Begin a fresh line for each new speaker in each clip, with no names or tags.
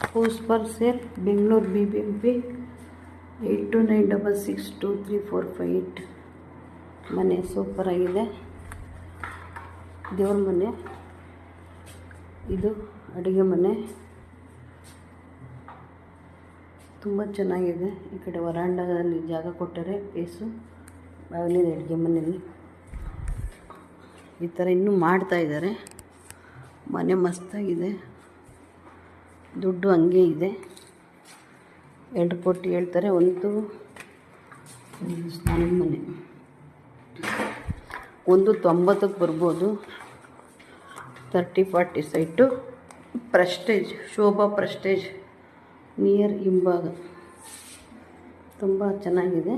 House for sale Bengaluru BBMP 8296623458 ಮನೆ ಸೂಪರಾಗಿದೆ. ದೇವ್ರ ಮನೆ ಇದು. ಅಡುಗೆ ಮನೆ ತುಂಬ ಚೆನ್ನಾಗಿದೆ. ಈ ಕಡೆ ವರಾಂಡದಲ್ಲಿ ಜಾಗ ಕೊಟ್ಟರೆ ಪೇಸು ಬಾಗಿಲಿದೆ. ಅಡುಗೆ ಮನೆಯಲ್ಲಿ ಈ ಥರ ಇನ್ನೂ ಮಾಡ್ತಾಯಿದ್ದಾರೆ. ಮನೆ ಮಸ್ತಾಗಿದೆ. ದುಡ್ಡು ಹಂಗೆ ಇದೆ. 2 ಕೋಟಿ ಹೇಳ್ತಾರೆ. ಒಂದು ಸ್ನಾನದ ಮನೆ 190ಕ್ಕೆ ಬರ್ಬೋದು. 30-40 site. Prestige, Shobha prestige near ಹಿಂಭಾಗ ತುಂಬ ಚೆನ್ನಾಗಿದೆ.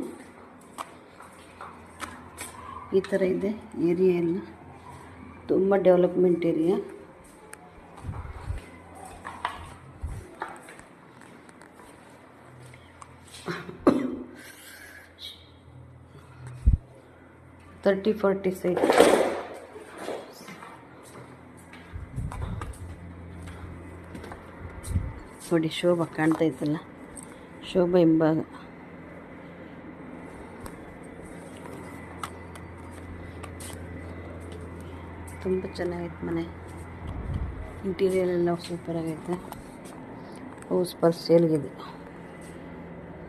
ಈ ಥರ ಇದೆ ಏರಿಯಾ ಎಲ್ಲ. ತುಂಬ ಡೆವಲಪ್ಮೆಂಟ್ ಏರಿಯಾ. 30-40 ಸೈಟ್. ನೋಡಿ ಶೋಭಾ ಕಾಣ್ತಾ ಇತ್ತಲ್ಲ, ಶೋಭಾ ಹಿಂಭಾಗ. ತುಂಬ ಚೆನ್ನಾಗೈತೆ ಮನೆ. ಇಂಟೀರಿಯರ್ ಎಲ್ಲ ಸೂಪರಾಗೈತೆ. House for ಸೇಲ್ಗಿದೆ.